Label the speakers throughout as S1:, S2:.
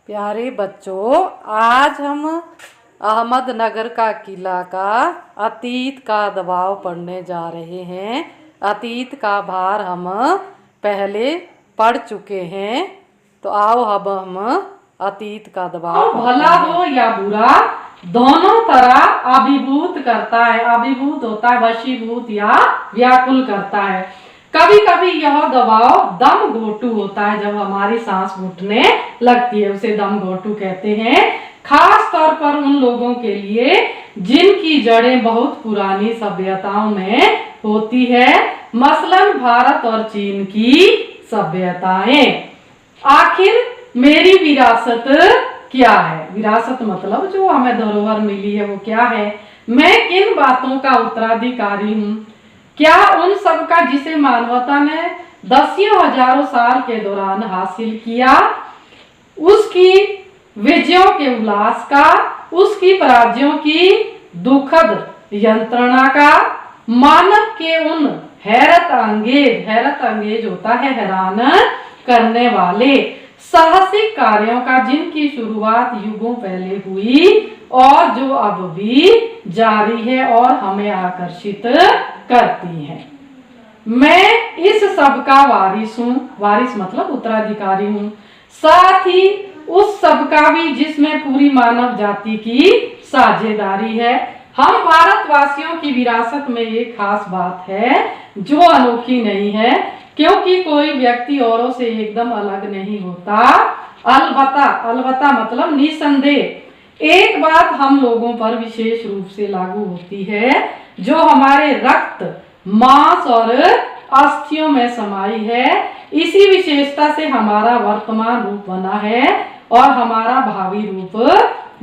S1: प्यारे बच्चों, आज हम अहमदनगर का किला का अतीत का दबाव पढ़ने जा रहे हैं। अतीत का भार हम पहले पढ़ चुके हैं, तो आओ अब हम अतीत का दबाव भला हो या बुरा दोनों तरह अभिभूत करता है। अभिभूत होता है वशीभूत या व्याकुल करता है। कभी कभी यह दबाव दम घोटू होता है, जब हमारी सांस घुटने लगती है उसे दम घोटू कहते हैं। खास तौर पर उन लोगों के लिए जिनकी जड़ें बहुत पुरानी सभ्यताओं में होती है, मसलन भारत और चीन की सभ्यताएं। आखिर मेरी विरासत क्या है? विरासत मतलब जो हमें धरोहर मिली है वो क्या है? मैं किन बातों का उत्तराधिकारी हूँ? क्या उन सब का जिसे मानवता ने दसियों हजारों साल के दौरान हासिल किया, उसकी विजयों के उल्लास का, उसकी पराजयों की दुखद यंत्रणा का, मानव के उन हैरत अंगेज होता है हैरान करने वाले साहसिक कार्यों का, जिनकी शुरुआत युगों पहले हुई और जो अब भी जारी है और हमें आकर्षित करती है। मैं इस सब का वारिस हूँ, वारिस मतलब उत्तराधिकारी हूँ, साथ ही उस सब का भी जिसमें पूरी मानव जाति की साझेदारी है। हम भारतवासियों की विरासत में एक खास बात है जो अनोखी नहीं है, क्योंकि कोई व्यक्ति औरों से एकदम अलग नहीं होता। अलबत्ता मतलब निसंदेह एक बात हम लोगों पर विशेष रूप से लागू होती है, जो हमारे रक्त, मांस और अस्थियों में समाई है। इसी विशेषता से हमारा वर्तमान रूप बना है और हमारा भावी रूप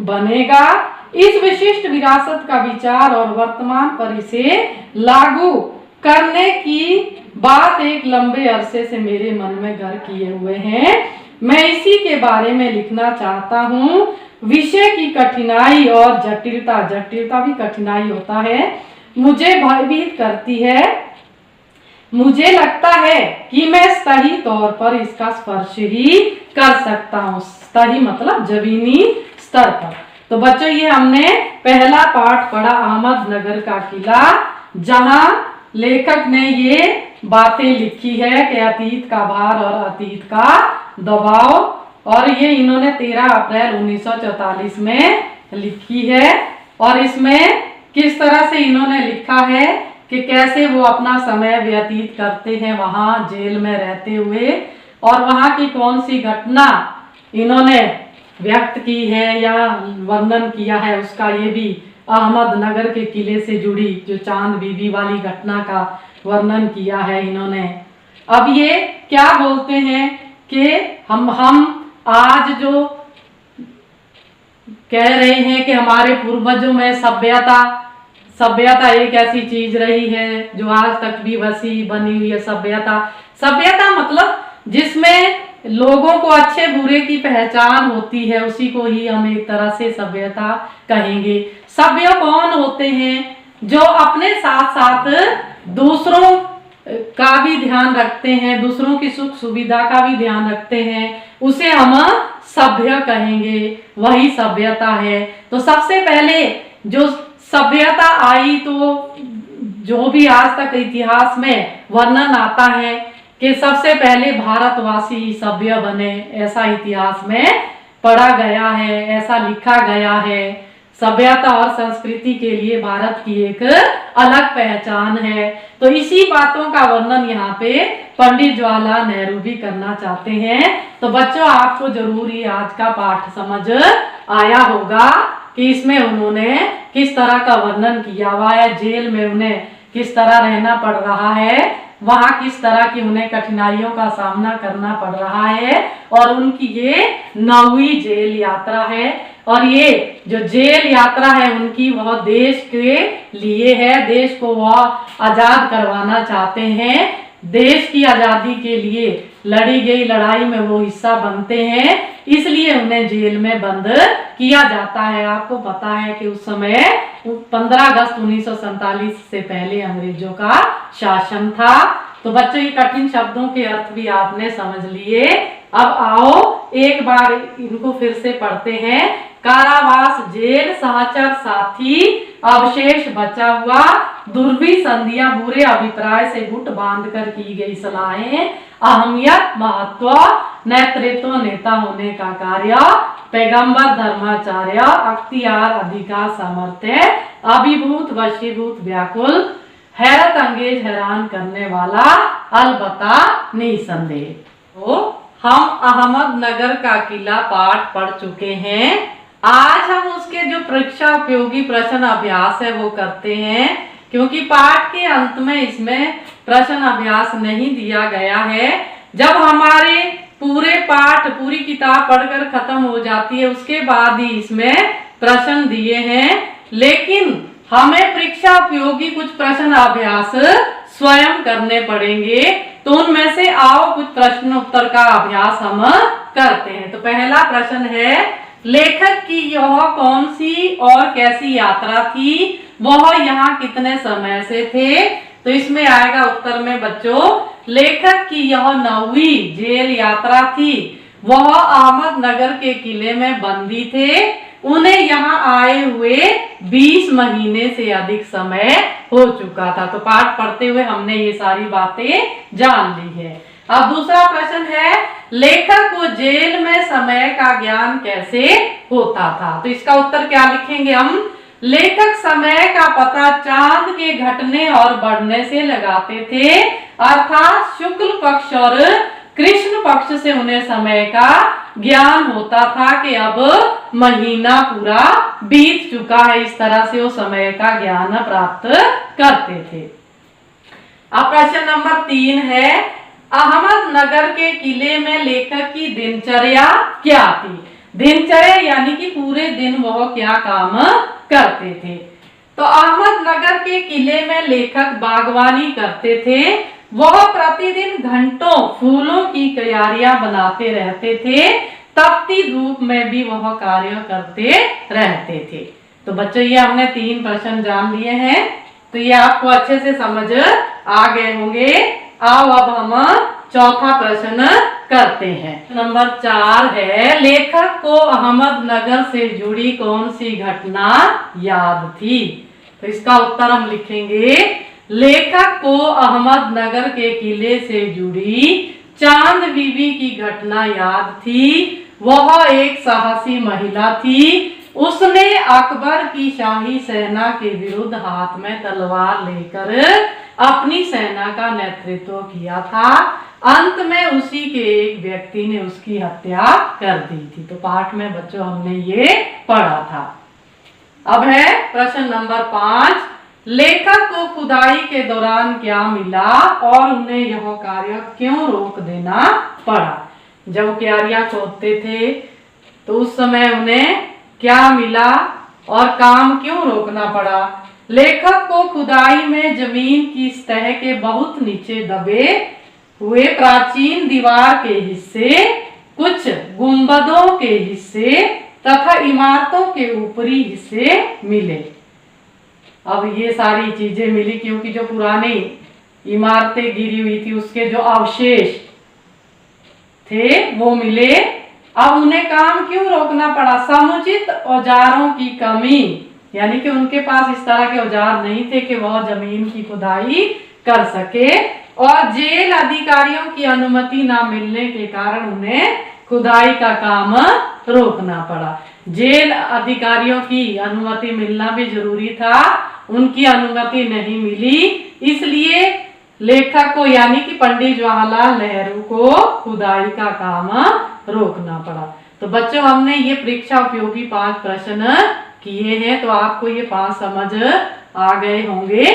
S1: बनेगा। इस विशिष्ट विरासत का विचार और वर्तमान पर इसे लागू करने की बात एक लंबे अरसे से मेरे मन में घर किए हुए हैं। मैं इसी के बारे में लिखना चाहता हूँ। विषय की कठिनाई और जटिलता भी कठिनाई होता है, मुझे भयभीत करती है। मुझे लगता है कि मैं सही तौर पर इसका स्पर्श ही कर सकता हूँ। सही मतलब जमीनी स्तर पर। तो बच्चों, ये हमने पहला पाठ पढ़ा अहमदनगर का किला, जहां लेखक ने ये बातें लिखी है कि अतीत का भार और अतीत का दबाव, और ये इन्होंने 13 अप्रैल 1944 में लिखी है। और इसमें किस तरह से इन्होंने लिखा है कि कैसे वो अपना समय व्यतीत करते हैं वहां जेल में रहते हुए, और वहां की कौन सी घटना इन्होंने व्यक्त की है या वर्णन किया है, उसका ये भी अहमदनगर के किले से जुड़ी जो चांद बीबी वाली घटना का वर्णन किया है इन्होंने। अब ये क्या बोलते हैं कि हम आज जो कह रहे हैं कि हमारे पूर्वजों में सभ्यता एक ऐसी चीज रही है जो आज तक भी वसी बनी हुई है। सभ्यता मतलब जिसमें लोगों को अच्छे बुरे की पहचान होती है, उसी को ही हम एक तरह से सभ्यता कहेंगे। सभ्य कौन होते हैं? जो अपने साथ साथ दूसरों का भी ध्यान रखते हैं, दूसरों की सुख सुविधा का भी ध्यान रखते हैं, उसे हम सभ्य कहेंगे। वही सभ्यता है। तो सबसे पहले जो सभ्यता आई, तो जो भी आज तक इतिहास में वर्णन आता है कि सबसे पहले भारतवासी सभ्य बने, ऐसा इतिहास में पढ़ा गया है, ऐसा लिखा गया है। सभ्यता और संस्कृति के लिए भारत की एक अलग पहचान है। तो इसी बातों का वर्णन यहाँ पे पंडित जवाहरलाल नेहरू भी करना चाहते हैं। तो बच्चों, आपको जरूर ही आज का पाठ समझ आया होगा कि इसमें उन्होंने किस तरह का वर्णन किया हुआ है, जेल में उन्हें किस तरह रहना पड़ रहा है, वहां किस तरह की उन्हें कठिनाइयों का सामना करना पड़ रहा है, और उनकी ये 9वीं जेल यात्रा है। और ये जो जेल यात्रा है उनकी, वह देश के लिए है। देश को वह आजाद करवाना चाहते हैं। देश की आजादी के लिए लड़ी गई लड़ाई में वो हिस्सा बनते हैं, इसलिए उन्हें जेल में बंद किया जाता है। आपको पता है कि उस समय 15 अगस्त 1947 से पहले अंग्रेजों का शासन था। तो बच्चों ये कठिन शब्दों के अर्थ भी आपने समझ लिए। अब आओ एक बार इनको फिर से पढ़ते हैं। कारावास, जेल, सहचर, साथी, अवशेष, बचा हुआ, दुर्वी संधियां, बुरे अभिप्राय से गुट बांधकर की गई सलाहें, अहमियत, महत्व, नेतृत्व, नेता होने का कार्य, पैगंबर, धर्माचार्य, अख्तियार, अधिकार, सामर्थ्य, अभिभूत, वशीभूत, व्याकुल, हैरत अंगेज, हैरान करने वाला, अलबत्ता, निसंदेह। तो हम अहमदनगर का किला पाठ पढ़ चुके हैं। आज हम उसके जो परीक्षा उपयोगी प्रश्न अभ्यास है वो करते हैं, क्योंकि पाठ के अंत में इसमें प्रश्न अभ्यास नहीं दिया गया है। जब हमारे पूरे पाठ पूरी किताब पढ़कर खत्म हो जाती है उसके बाद ही इसमें प्रश्न दिए हैं, लेकिन हमें परीक्षा उपयोगी कुछ प्रश्न अभ्यास स्वयं करने पड़ेंगे। तो उनमें से आओ कुछ प्रश्न उत्तर का अभ्यास हम करते हैं। तो पहला प्रश्न है, लेखक की यह कौन सी और कैसी यात्रा थी, वह यहाँ कितने समय से थे। तो इसमें आएगा उत्तर में बच्चों, लेखक की यह 9वीं जेल यात्रा थी। वह अहमदनगर के किले में बंदी थे। उन्हें यहाँ आए हुए 20 महीने से अधिक समय हो चुका था। तो पाठ पढ़ते हुए हमने ये सारी बातें जान ली है। अब दूसरा प्रश्न है, लेखक को जेल में समय का ज्ञान कैसे होता था। तो इसका उत्तर क्या लिखेंगे हम, लेखक समय का पता चांद के घटने और बढ़ने से लगाते थे, अर्थात शुक्ल पक्ष और कृष्ण पक्ष से उन्हें समय का ज्ञान होता था कि अब महीना पूरा बीत चुका है। इस तरह से वो समय का ज्ञान प्राप्त करते थे। अब प्रश्न नंबर 3 है, अहमदनगर के किले में लेखक की दिनचर्या क्या थी। दिनचर्या यानी कि पूरे दिन वह क्या काम करते थे। तो अहमदनगर के किले में लेखक बागवानी करते थे। वह प्रतिदिन घंटों फूलों की क्यारियां बनाते रहते थे। तपती धूप में भी वह कार्य करते रहते थे। तो बच्चों ये हमने 3 प्रश्न जान लिए हैं, तो ये आपको अच्छे से समझ आ गए होंगे। आओ अब हम चौथा प्रश्न करते हैं। नंबर 4 है, लेखक को अहमदनगर से जुड़ी कौन सी घटना याद थी। तो इसका उत्तर हम लिखेंगे, लेखक को अहमदनगर के किले से जुड़ी चांद बीबी की घटना याद थी। वह एक साहसी महिला थी। उसने अकबर की शाही सेना के विरुद्ध हाथ में तलवार लेकर अपनी सेना का नेतृत्व किया था। अंत में उसी के एक व्यक्ति ने उसकी हत्या कर दी थी। तो पाठ में बच्चों हमने ये पढ़ा था। अब है प्रश्न नंबर 5, लेखक को खुदाई के दौरान क्या मिला और उन्हें यह कार्य क्यों रोक देना पड़ा। जब क्यारियां खोदते थे तो उस समय उन्हें क्या मिला और काम क्यों रोकना पड़ा। लेखक को खुदाई में जमीन की सतह के बहुत नीचे दबे हुए प्राचीन दीवार के हिस्से, कुछ गुंबदों के हिस्से तथा इमारतों के ऊपरी हिस्से मिले। अब ये सारी चीजें मिली क्योंकि जो पुरानी इमारतें गिरी हुई थी उसके जो अवशेष थे वो मिले। अब उन्हें काम क्यों रोकना पड़ा, समुचित औजारों की कमी, यानी कि उनके पास इस तरह के औजार नहीं थे कि वह जमीन की खुदाई कर सके, और जेल अधिकारियों की अनुमति ना मिलने के कारण उन्हें खुदाई का काम रोकना पड़ा। जेल अधिकारियों की अनुमति मिलना भी जरूरी था, उनकी अनुमति नहीं मिली, इसलिए लेखक को यानी कि पंडित जवाहरलाल नेहरू को खुदाई का काम रोकना पड़ा। तो बच्चों हमने ये परीक्षा उपयोगी 5 प्रश्न किए हैं, तो आपको ये 5 समझ आ गए होंगे।